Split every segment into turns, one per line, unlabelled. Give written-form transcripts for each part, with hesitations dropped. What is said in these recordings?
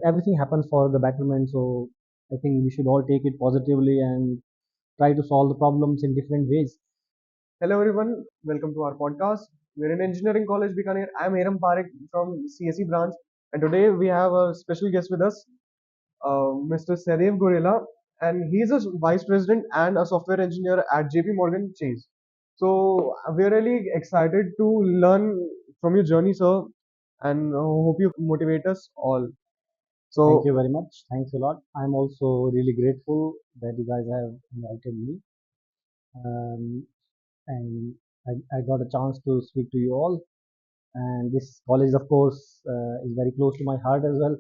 everything happens for the betterment. So I think we should all take it positively and try to solve the problems in different ways.
Hello everyone, welcome to our podcast. We're in Engineering College Bikaner. I'm Heyramb Pareek from CSE branch, and today we have a special guest with us, Mr. Sehdev Ghorela, and he's a vice president and a software engineer at JP Morgan Chase. So we're really excited to learn from your journey, sir, and hope you motivate us all.
Thank
So
you very much. Thanks a lot. I'm also really grateful that you guys have invited me. Um, and I got a chance to speak to you all. And this college, of course, is very close to my heart as well.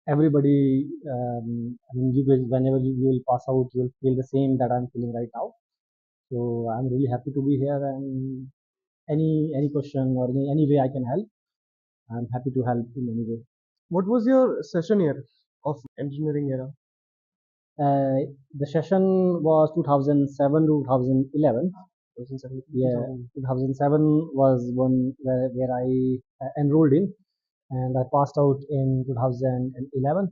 Everybody, I mean, you will, whenever you will pass out, you will feel the same that I'm feeling right now. So I'm really happy to be here, and any question or any way I can help, I'm happy to help in any way.
what was your session year of engineering era?
The session was 2007 to 2011.
2017,
Yeah, 2007 was one where I enrolled in, and I passed out in 2011.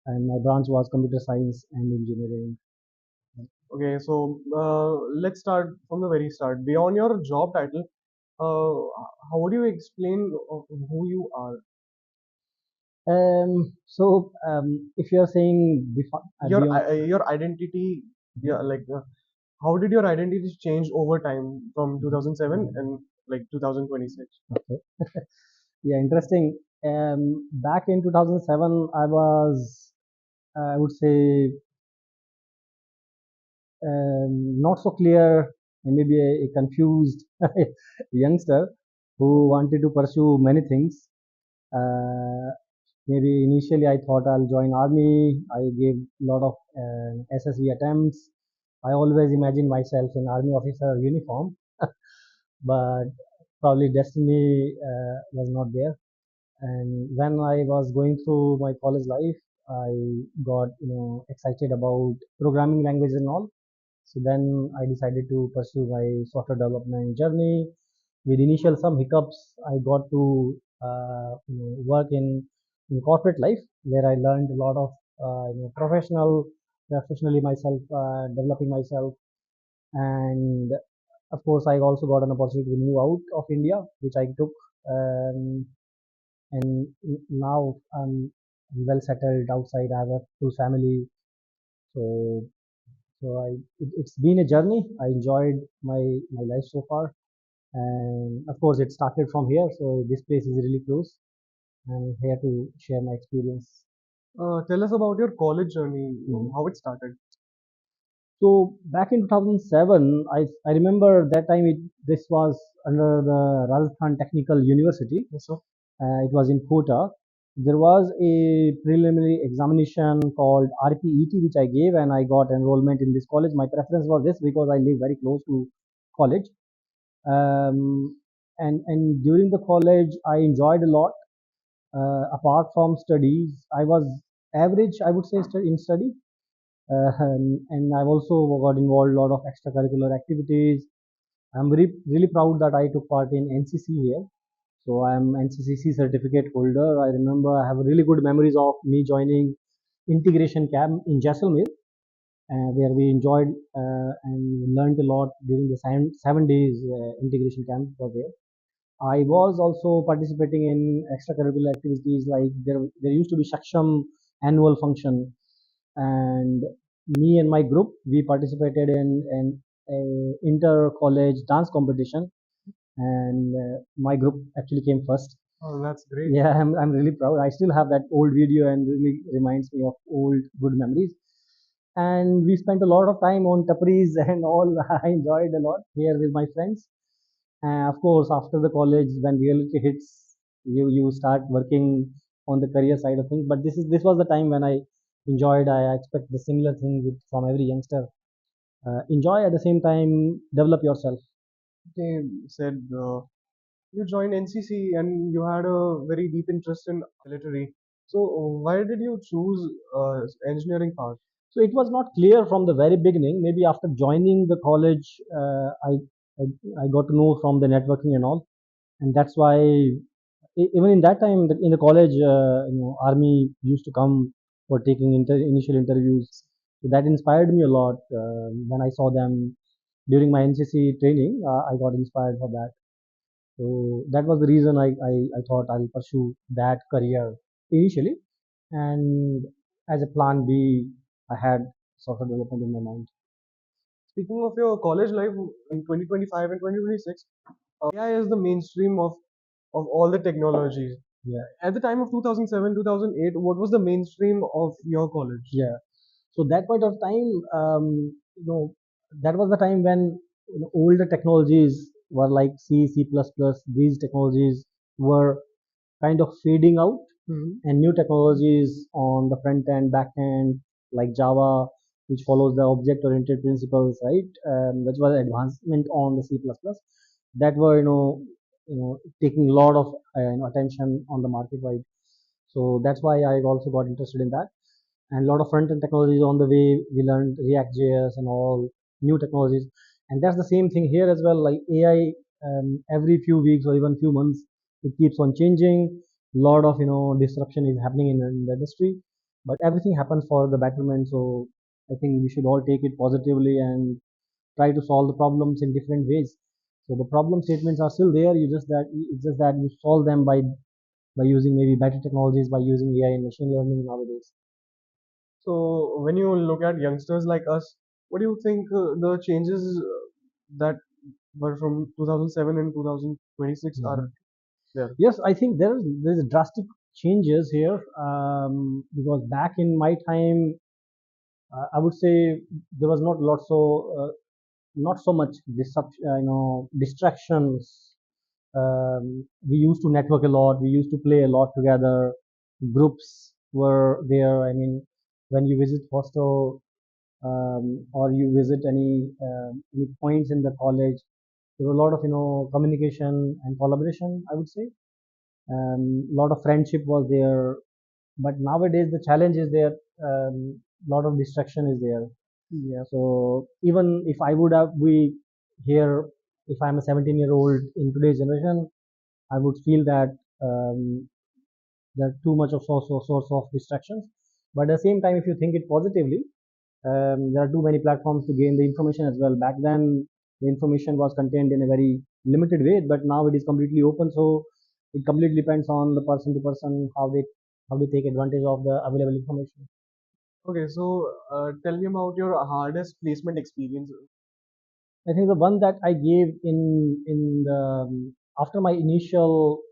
And my branch was computer science and engineering.
Okay, so let's start from the very start. Beyond your job title, how would you explain who you are?
If you're saying beyond,
Your identity, yeah, like how did your identity change over time from 2007 and like 2026?
okay, yeah, interesting. Back in 2007, I was, I would say, not so clear and maybe a confused youngster who wanted to pursue many things. Uh, Maybe initially I thought I'll join army. I gave a lot of SSV attempts. I always imagined myself in army officer uniform, but probably destiny was not there. And when I was going through my college life, I got excited about programming languages and all. So then I decided to pursue my software development journey. With initial some hiccups, I got to work in corporate life where I learned a lot of professionally myself, developing myself, and of course I also got an opportunity to move out of India, which I took, um, and now I'm well settled outside. I have a full family, so it's been a journey. I enjoyed my life so far, and of course it started from here. So this place is really close. I'm here to share my experience.
Tell us about your college journey,
Mhm.
how it started.
So back in 2007, I remember that time this was under the Rajasthan Technical University.
Yes, sir.
It was in Kota. There was a preliminary examination called RPET which I gave, and I got enrollment in this college. My preference was this because I live very close to college. And during the college, I enjoyed a lot. Apart from studies, I was average, I would say, in study, and I've also got involved a lot of extracurricular activities. I'm very really proud that I took part in NCC here. So I'm NCCC certificate holder. I remember I have really good memories of me joining integration camp in Jaisalmer, where we enjoyed and learned a lot during the 7 days integration camp was there. I was also participating in extracurricular activities like there used to be Shaksham annual function, and me and my group we participated in a inter college dance competition, and my group actually came first.
Oh, that's great.
Yeah, I'm really proud. I still have that old video and really reminds me of old good memories. And we spent a lot of time on tapris and all. I enjoyed a lot here with my friends. Of course, after the college, when reality hits, you start working on the career side of things. But this was the time when I enjoyed. I expect the similar thing from every youngster. Enjoy at the same time, develop yourself.
They said you joined NCC and you had a very deep interest in military. So why did you choose engineering path?
So it was not clear from the very beginning. Maybe after joining the college, I got to know from the networking and all, and that's why even in that time in the college, army used to come for taking initial interviews. So that inspired me a lot. When I saw them during my NCC training, I got inspired for that. So that was the reason I thought I'll pursue that career initially, and as a plan B, I had software development in my mind.
Speaking of your college life in 2025 and 2026, AI is the mainstream of all the technologies.
Yeah,
At the time of 2007, 2008, what was the mainstream of your college?
yeah. So that point of time, that was the time when older technologies were like C, C++. These technologies were kind of fading out,
Mhm.
and new technologies on the front end, back end, like Java, which follows the object-oriented principles, right? Which was advancement on the C++, that were taking a lot of attention on the market, right? So that's why I also got interested in that, and a lot of front end technologies on the way. We learned React.js and all new technologies, and that's the same thing here as well. Like AI, every few weeks or even few months, it keeps on changing. A lot of disruption is happening in the industry, but everything happens for the betterment. So I think we should all take it positively and try to solve the problems in different ways. So the problem statements are still there. It's just that you solve them by using maybe better technologies, by using AI and machine learning nowadays.
So when you look at youngsters like us, what do you think the changes that were from 2007 and 2026
Mhm.
are there?
Yes, I think there's drastic changes here, because back in my time, I would say there was not so much distractions. We used to network a lot. We used to play a lot together. Groups were there. I mean, when you visit hostel, or you visit any points in the college, there were a lot of communication and collaboration, I would say. A lot of friendship was there, but nowadays the challenge is there. Lot of distraction is there.
Yeah.
So even if I would have we here, if I'm a 17-year-old in today's generation, I would feel that there are too much of source of distractions. But at the same time, if you think it positively, there are too many platforms to gain the information as well. Back then, the information was contained in a very limited way, but now it is completely open. So it completely depends on the person to person how they take advantage of the available information.
Okay, so tell me about your hardest placement experience.
I think the one that I gave in the after my initial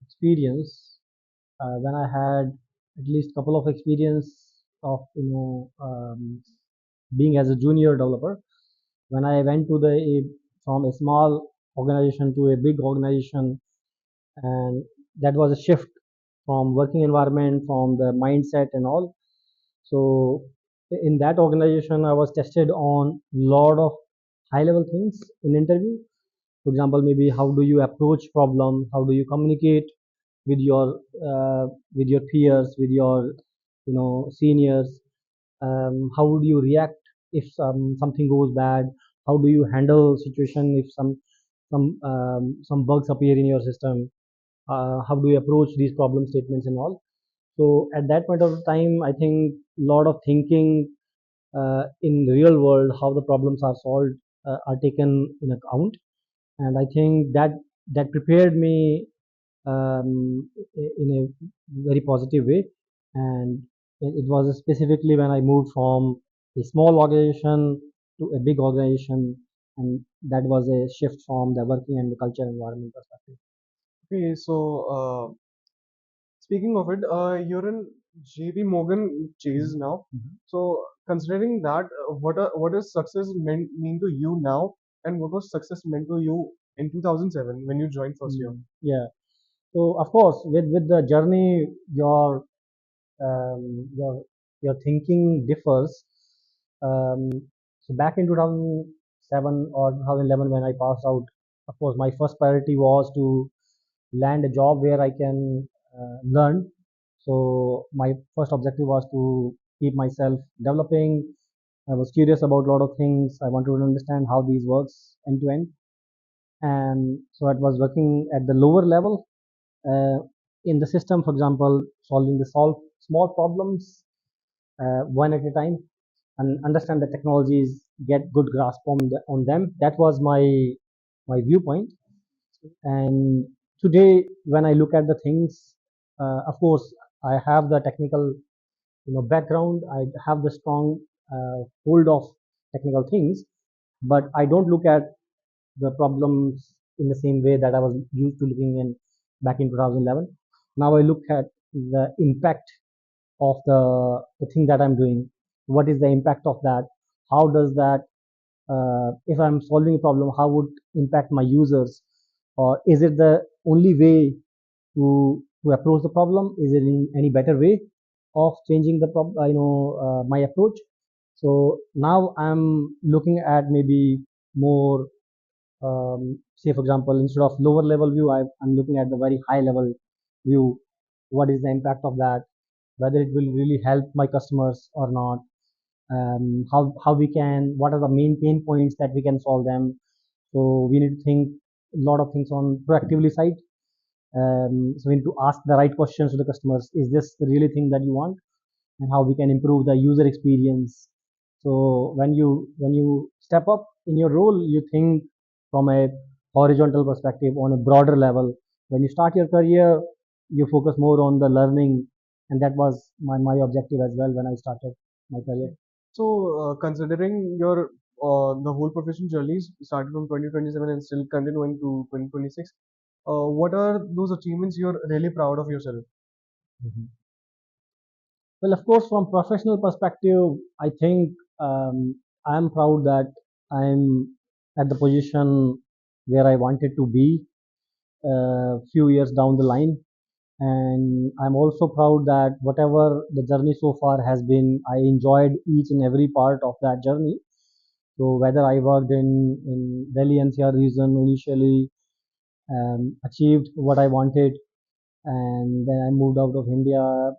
experience, when I had at least couple of experience of being as a junior developer. When I went to from a small organization to a big organization, and that was a shift from working environment, from the mindset and all. So in that organization, I was tested on lot of high level things in interview. For example, maybe how do you approach problem, how do you communicate with with your peers, with your seniors, how would you react if something goes bad, how do you handle situation if some bugs appear in your system, how do you approach these problem statements and all. So at that point of time, I think a lot of thinking in the real world, how the problems are solved, are taken in account, and I think that prepared me in a very positive way. And it was specifically when I moved from a small organization to a big organization, and that was a shift from the working and the culture environment perspective.
Okay, so speaking of it, you're in JP Morgan Chase
Mhm.
now.
Mhm.
So considering that, what is success mean to you now, and what was success meant to you in 2007 when you joined first year?
Yeah. So of course, with the journey, um, your your thinking differs. So back in 2007 or 2011, when I passed out, of course, my first priority was to land a job where I can learn. So my first objective was to keep myself developing. I was curious about a lot of things. I wanted to understand how these works end to end. And so I was working at the lower level, uh, in the system, for example, solving the small problems one at a time, and understand the technologies, get good grasp on them. That was my viewpoint. And today, when I look at the things, of course, I have the technical background. I have the strong hold of technical things, but I don't look at the problems in the same way that I was used to looking in back in 2011. Now I look at the impact of the thing that I'm doing. What is the impact of that? How does that, if I'm solving a problem, how would impact my users? Or is it the only way to approach the problem? Is there any better way of changing the problem? My approach. So now I'm looking at maybe more, say for example, instead of lower level view, I'm looking at the very high level view. What is the impact of that? Whether it will really help my customers or not? How we can, what are the main pain points that we can solve them? So we need to think a lot of things on proactively side. So we need to ask the right questions to the customers. Is this the really thing that you want? And how we can improve the user experience. So when you step up in your role, you think from a horizontal perspective on a broader level. When you start your career, you focus more on the learning, and that was my objective as well when I started my career.
So, considering your the whole professional journeys started from 2027 and still continuing to 2026, what are those achievements you're really proud of yourself?
Mhm. Well, of course, from professional perspective, I think I'm proud that I'm at the position where I wanted to be a few years down the line. And I'm also proud that whatever the journey so far has been, I enjoyed each and every part of that journey. So whether I worked in Delhi NCR region initially, achieved what I wanted, and then I moved out of India,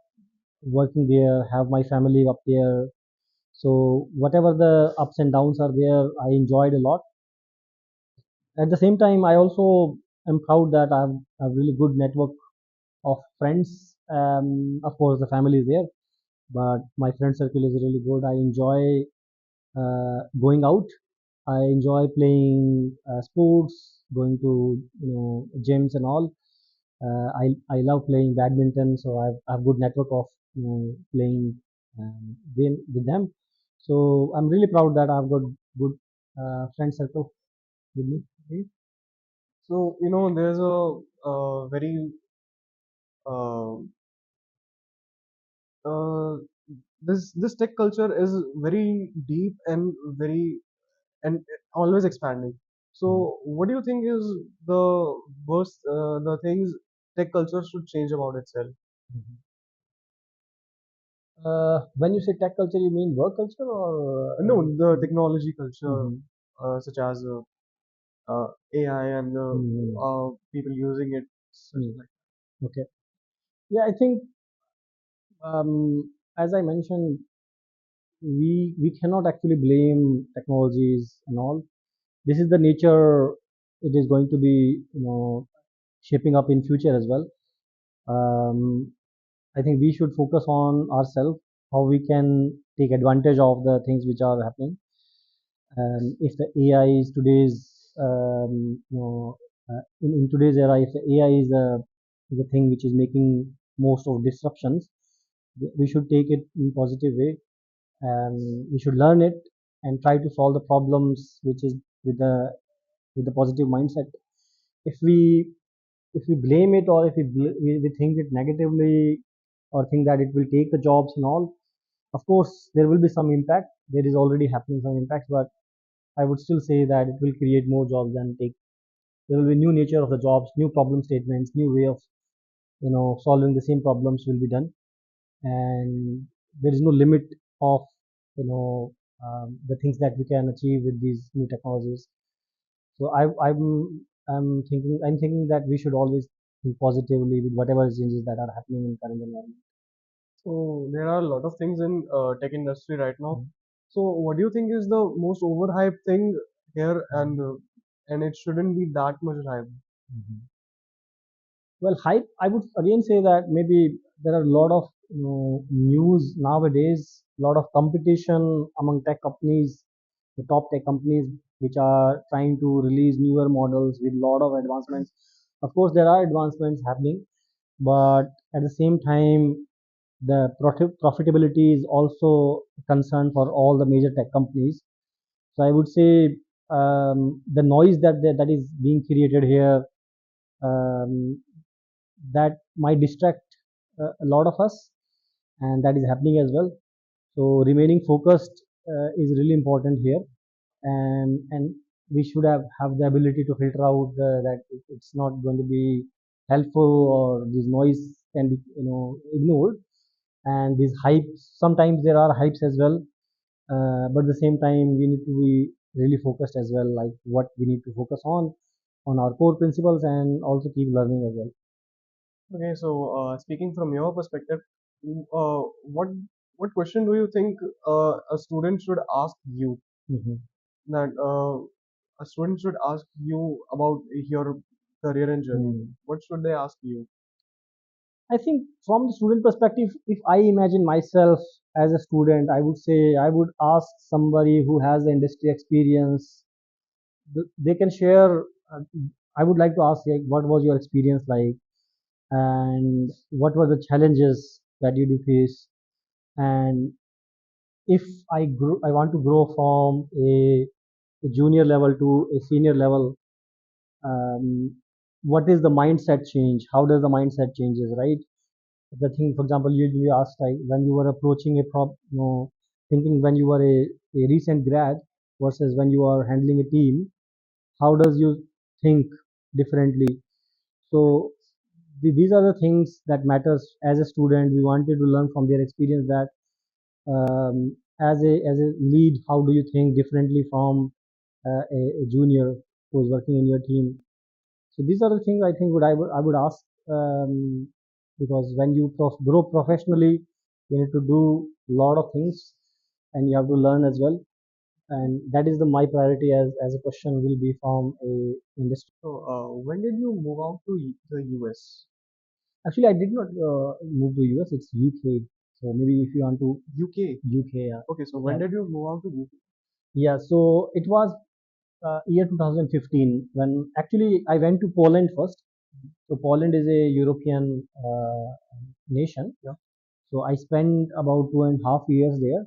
working there, have my family up there. So whatever the ups and downs are there, I enjoyed a lot. At the same time, I also am proud that I have a really good network of friends. Of course, the family is there, but my friend circle is really good. I enjoy going out. I enjoy playing sports, going to gyms and all. I love playing badminton, so I've good network of playing game with them. So I'm really proud that I've got good friend circle with me.
Mhm. So, there's a very uh, uh, this tech culture is very deep and very and always expanding.
Mhm.
So, what do you think is the worst, the things tech culture should change about itself?
Mhm. When you say tech culture, you mean work culture or?
No, the technology culture,
Mhm.
such as AI and
Mhm.
people using it, such
Mhm.
like.
Okay. Yeah, I think as I mentioned, we cannot actually blame technologies and all. This is the nature. It is going to be shaping up in future as well. Um, I think we should focus on ourselves, how we can take advantage of the things which are happening. If the AI is today's, in today's era, if the AI is the thing which is making most of disruptions, we should take it in positive way, and we should learn it and try to solve the problems which is with the positive mindset. If we blame it, or if we think it negatively, or think that it will take the jobs and all, of course there will be some impact. There is already happening some impact, but I would still say that it will create more jobs than take. There will be new nature of the jobs, new problem statements, new way of solving the same problems will be done, and there is no limit of you know the things that we can achieve with these new technologies. So I'm thinking that we should always think positively with whatever changes that are happening in current environment.
So there are a lot of things in tech industry right now. So what do you think is the most overhyped thing here, and it shouldn't be that much hype?
Mhm. Well, hype. I would again say that maybe there are a lot of news nowadays, a lot of competition among tech companies, the top tech companies, which are trying to release newer models with a lot of advancements. Of course, there are advancements happening, but at the same time, the profitability is also a concern for all the major tech companies. So I would say the noise that is being created here, um, that might distract a lot of us, and that is happening as well. So remaining focused is really important here, and we should have the ability to filter out that it's not going to be helpful, or this noise can be ignored. And these hypes, sometimes there are hypes as well, but at the same time we need to be really focused as well, like what we need to focus on our core principles, and also keep learning as well.
Okay, so speaking from your perspective, what question do you think a student should ask you,
Mhm.
that a student should ask you about your career and journey?
Hmm.
What should they ask you?
I think from the student perspective, if I imagine myself as a student, I would say I would ask somebody who has the industry experience. They can share. I would like to ask, like, what was your experience like, and what were the challenges that you do face, and if I want to grow from a junior level to a senior level. What is the mindset change? How does the mindset changes, right? The thing, for example, you asked, like, when you were approaching thinking when you were a recent grad versus when you are handling a team, how does you think differently? So these are the things that matters. As a student, we wanted to learn from their experience that, as a lead, how do you think differently from a junior who's working in your team? So these are the things I think would ask, because when you grow professionally, you need to do a lot of things, and you have to learn as well. And that is the my priority, as a question will be from a industry.
So, when did you move out to the US?
Actually, I did not move to US. It's UK. So maybe if you want to
UK.
UK, yeah,
Okay, so when
yeah,
did you move out to UK?
yeah. So it was year 2015 when actually I went to Poland first. So Poland is a European nation.
Yeah.
So I spent about 2.5 years there,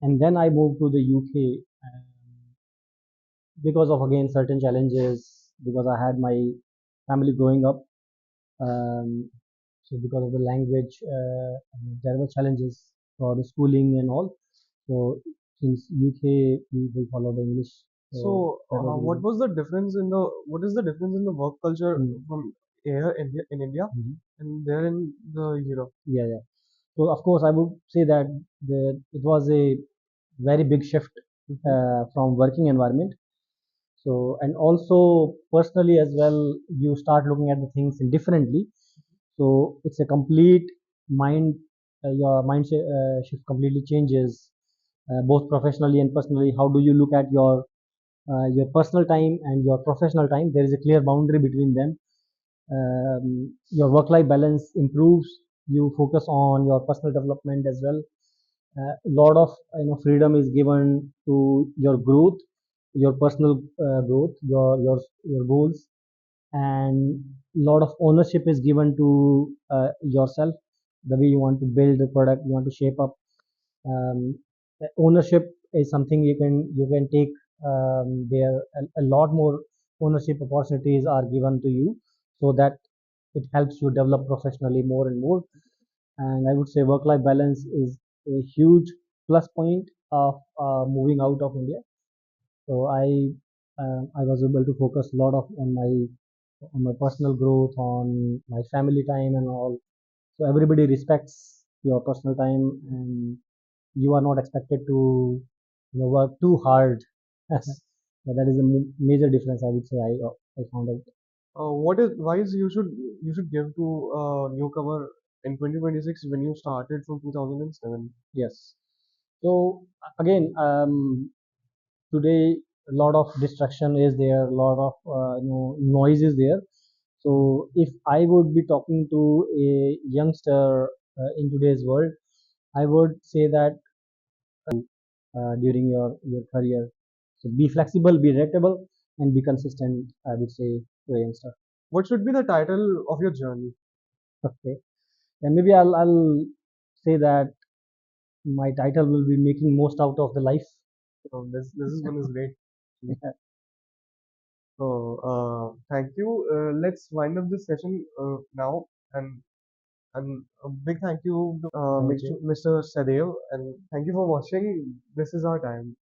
and then I moved to the UK, because of again certain challenges, because I had my family growing up. Um, so because of the language, there were challenges for the schooling and all. So since UK, we follow the English. So
So,
that was the
what
reason.
was the difference in the what is the difference in the work culture
Mm,
from here in India
mhm.
and there in the Europe?
Yeah, yeah. So of course, I would say that it was a very big shift
Mhm.
from working environment. So, and also personally as well, you start looking at the things differently. So it's a complete mind, your mindset shift completely changes, both professionally and personally. How do you look at your personal time and your professional time? There is a clear boundary between them. Your work-life balance improves. You focus on your personal development as well. A lot of freedom is given to your growth, your personal growth, your goals, and a lot of ownership is given to yourself. The way you want to build the product, you want to shape up. Ownership is something you can take. There a lot more ownership opportunities are given to you, so that it helps you develop professionally more and more. And I would say work-life balance is a huge plus point of moving out of India. So I was able to focus a lot of on my personal growth, on my family time and all. So everybody respects your personal time, and you are not expected to work too hard. Yeah, that is a major difference, I would say. I found out.
What is why is you should give to newcomer in 2026 when you started from 2007?
Yes. So again, today a lot of distraction is there, a lot of noise is there. So if I would be talking to a youngster in today's world, I would say that during your career. So be flexible, be adaptable, and be consistent. I would say to a youngster.
What should be the title of your journey?
Okay, and maybe I'll say that my title will be making most out of the life.
This is one is great. So, thank you. Let's wind up this session now, and a big thank you to
Thank you.
Mr. Sahdev, and thank you for watching. This is our time.